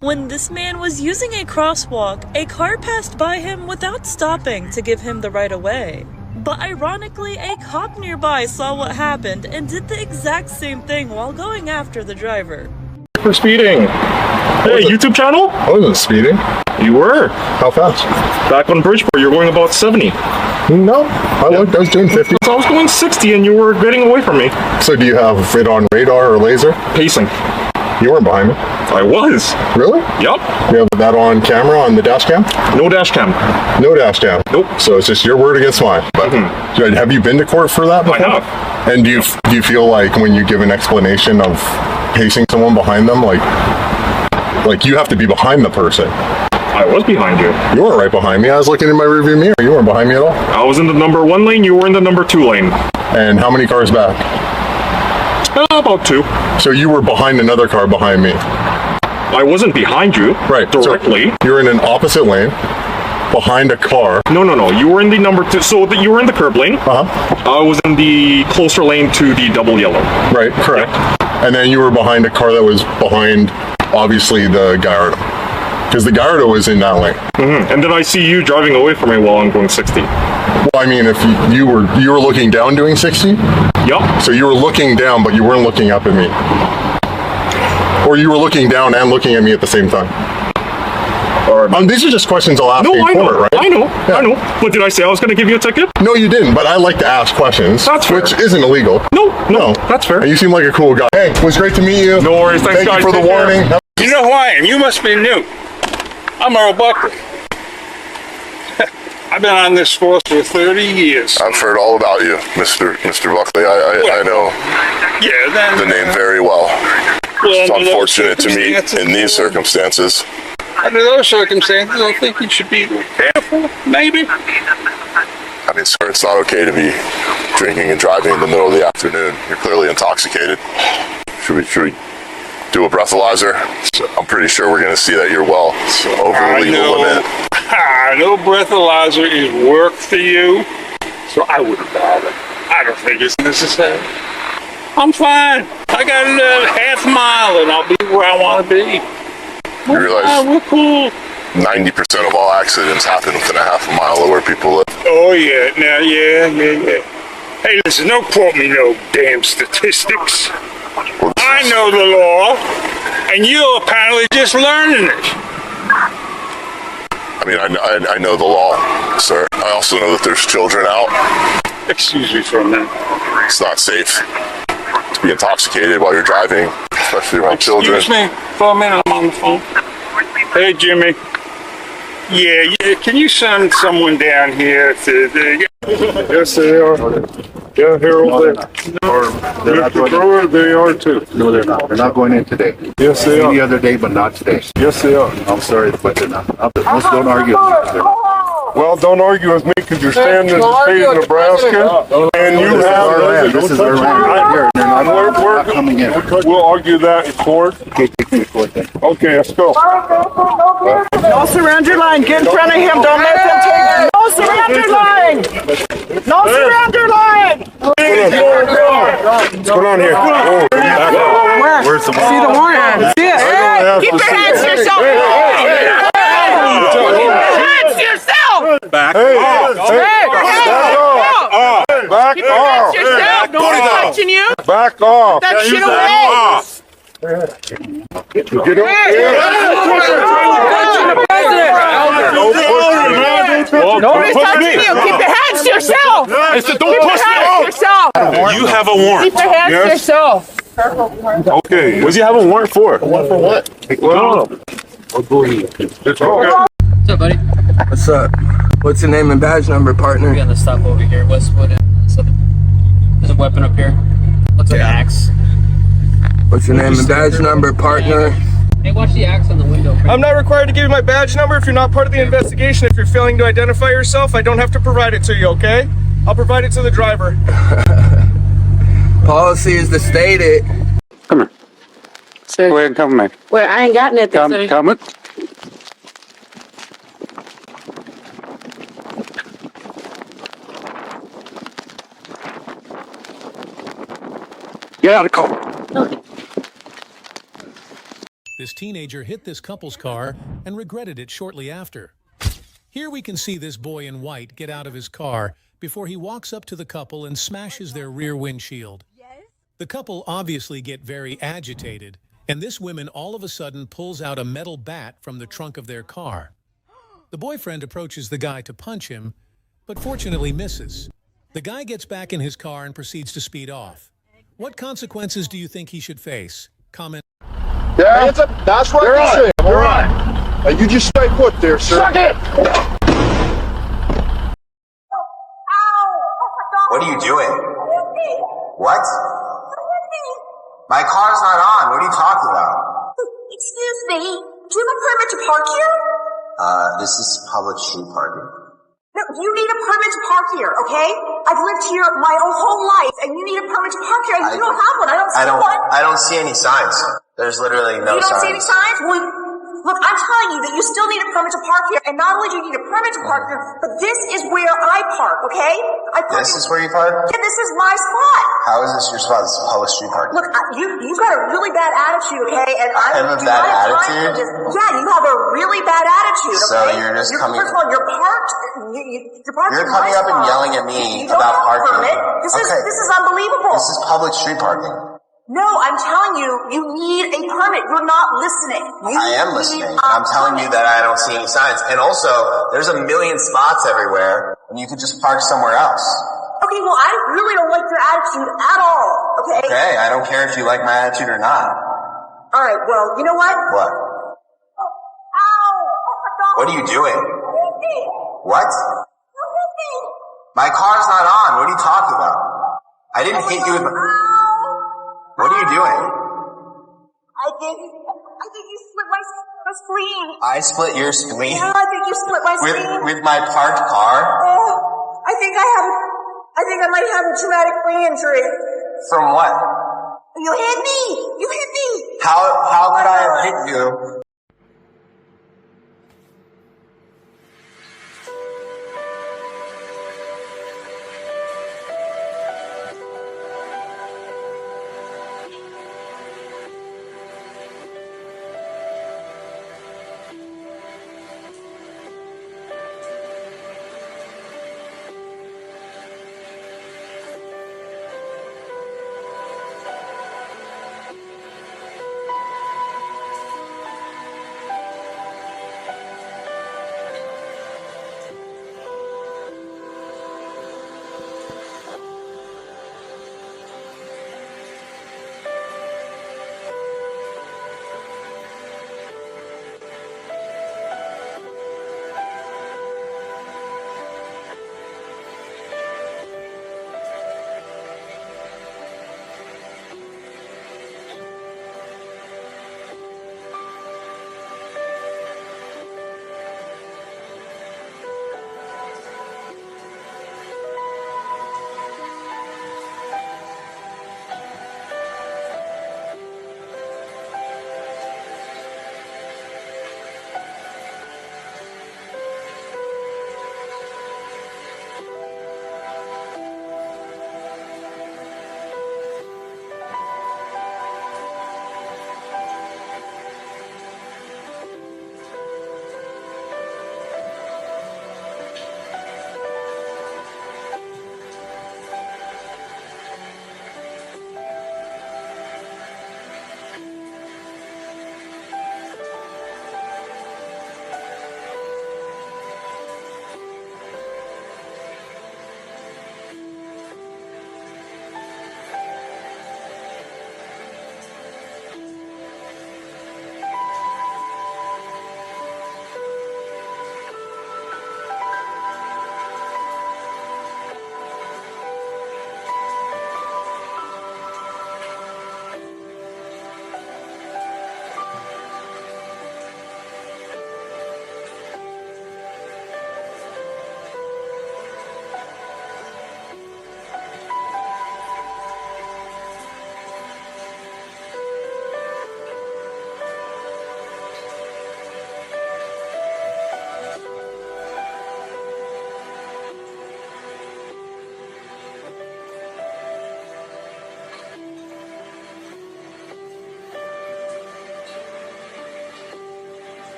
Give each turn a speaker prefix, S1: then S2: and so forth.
S1: When this man was using a crosswalk, a car passed by him without stopping to give him the right of way. But ironically, a cop nearby saw what happened and did the exact same thing while going after the driver.
S2: For speeding. Hey, YouTube channel?
S3: I wasn't speeding.
S2: You were.
S3: How fast?
S2: Back on Bridgeport, you're going about 70.
S3: No, I was doing 50.
S2: So I was going 60 and you were getting away from me.
S3: So do you have it on radar or laser?
S2: Pacing.
S3: You weren't behind me.
S2: I was.
S3: Really?
S2: Yup.
S3: You have that on camera on the dash cam?
S2: No dash cam.
S3: No dash cam?
S2: Nope.
S3: So it's just your word against mine. But have you been to court for that before?
S2: I have.
S3: And do you feel like when you give an explanation of pacing someone behind them, like you have to be behind the person?
S2: I was behind you.
S3: You weren't right behind me. I was looking in my rearview mirror. You weren't behind me at all.
S2: I was in the number 1 lane, you were in the number 2 lane.
S3: And how many cars back?
S2: About 2.
S3: So you were behind another car behind me.
S2: I wasn't behind you.
S3: Right.
S2: Directly.
S3: So you're in an opposite lane, behind a car.
S2: No. You were in the number 2. So you were in the curb lane. I was in the closer lane to the double yellow.
S3: Right, correct. Yeah. And then you were behind a car that was behind, obviously, the Gallardo. Because the Gallardo was in that lane.
S2: And then I see you driving away from me while I'm going 60.
S3: Well, I mean, if you were looking down doing 60?
S2: Yup.
S3: So you were looking down, but you weren't looking up at me. Or you were looking down and looking at me at the same time. These are just questions I'll ask in court, right?
S2: I know. But did I say I was going to give you a ticket?
S3: No, you didn't, but I like to ask questions.
S2: That's fair.
S3: Which isn't illegal.
S2: No, that's fair.
S3: And you seem like a cool guy. Hey, it was great to meet you.
S2: No worries. Thanks,
S3: Thank
S2: guys.
S3: you for the warning.
S4: You know who I am. You must be new. I'm Earl Buckley. I've been on this force for 30 years.
S5: I've heard all about you, Mr. Buckley. I know the name very well. It's unfortunate to meet in these circumstances.
S4: Under those circumstances, I think you should be careful, maybe.
S5: I mean, sir, it's not okay to be drinking and driving in the middle of the afternoon. You're clearly intoxicated. Should we do a breathalyzer? I'm pretty sure we're going to see that you're well over the legal limit.
S4: No breathalyzer is work for you, so I wouldn't bother. I don't think it's necessary. I'm fine. I got another half mile and I'll be where I want to be.
S5: You realize
S4: we're cool.
S5: 90% of all accidents happen within a half a mile of where people live.
S4: Oh yeah, now yeah. Hey, listen, don't quote me no damn statistics. I know the law, and you're apparently just learning it.
S5: I mean, I know the law, sir. I also know that there's children out.
S4: Excuse me for a minute.
S5: It's not safe to be intoxicated while you're driving, especially around children.
S4: Excuse me for a minute, I'm on the phone. Hey, Jimmy. Yeah, can you send someone down here to...
S6: Yes, they are. Yeah, Harold, Mr. Brewer, they are too.
S7: No, they're not. They're not going in today.
S6: Yes, they are.
S7: Any other day, but not today.
S6: Yes, they are.
S7: I'm sorry, but they're not. Let's don't argue with me.
S6: Well, don't argue with me because you're standing in the state of Nebraska, and you have...
S7: This is our land right here. They're not coming in.
S6: We'll argue that in court.
S7: Okay, take me to court then.
S6: Okay, let's go.
S8: No surrender line. Get in front of him. Don't let them take you. No surrender line. No surrender line.
S6: What's going on here?
S8: Where?
S7: Where's the
S8: See the warrant. See it. Hey, keep your hands to yourself. Hands to yourself.
S6: Back
S8: off.
S6: Back
S8: Keep your hands to yourself. No one's touching you.
S6: Back off.
S8: That shit away.
S6: Get
S8: Nobody's touching you. Keep your hands to yourself.
S2: I said, don't push me. You have a warrant.
S8: Keep your hands to yourself.
S6: Okay.
S2: What do you have a warrant for?
S7: Warrant for what?
S6: Well,
S7: I'll go ahead.
S6: it's okay.
S9: What's up, buddy?
S10: What's up? What's your name and badge number, partner?
S9: We got the stop over here, Westwood. There's a weapon up here. Looks like an axe.
S10: What's your name and badge number, partner?
S9: Hey, watch the axe on the window.
S11: I'm not required to give you my badge number if you're not part of the investigation. If you're failing to identify yourself, I don't have to provide it to you, okay? I'll provide it to the driver.
S10: Policy is to state it.
S4: Come here. Go ahead and come, man.
S8: Well, I ain't got nothing.
S4: Come it. Get out of the car.
S12: This teenager hit this couple's car and regretted it shortly after. Here we can see this boy in white get out of his car before he walks up to the couple and smashes their rear windshield. The couple obviously get very agitated, and this woman all of a sudden pulls out a metal bat from the trunk of their car. The boyfriend approaches the guy to punch him, but fortunately misses. The guy gets back in his car and proceeds to speed off. What consequences do you think he should face? Comment.
S6: Yeah, that's what I say. All right. You just stay put there, sir. Suck it!
S13: What are you doing? What? My car's not on. What are you talking about?
S14: Excuse me. Do you have a permit to park here?
S13: This is public street parking.
S14: No, you need a permit to park here, okay? I've lived here my whole life, and you need a permit to park here, and you don't have one. I don't see one.
S13: I don't see any signs. There's literally no signs.
S14: You don't see any signs? Well, look, I'm telling you that you still need a permit to park here, and not only do you need a permit to park here, but this is where I park, okay?
S13: This is where you park?
S14: Yeah, this is my spot.
S13: How is this your spot? This is public street parking.
S14: Look, you've got a really bad attitude, okay? And
S13: I have a bad attitude?
S14: Yeah, you have a really bad attitude, okay?
S13: So you're just coming...
S14: First of all, you're parked...
S13: You're coming up and yelling at me about parking.
S14: This is unbelievable.
S13: This is public street parking.
S14: No, I'm telling you, you need a permit. You're not listening.
S13: I am listening. I'm telling you that I don't see any signs. And also, there's a million spots everywhere, and you could just park somewhere else.
S14: Okay, well, I really don't like your attitude at all, okay?
S13: Okay, I don't care if you like my attitude or not.
S14: All right, well, you know what?
S13: What?
S14: Ow!
S13: What are you doing? What? My car's not on. What are you talking about? I didn't hit you with... What are you doing?
S14: I think you split my spleen.
S13: I split your spleen?
S14: Yeah, I think you split my spleen.
S13: With my parked car?
S14: Oh, I think I might have a traumatic brain injury.
S13: From what?
S14: You hit me! You hit me!
S13: How could I have hit you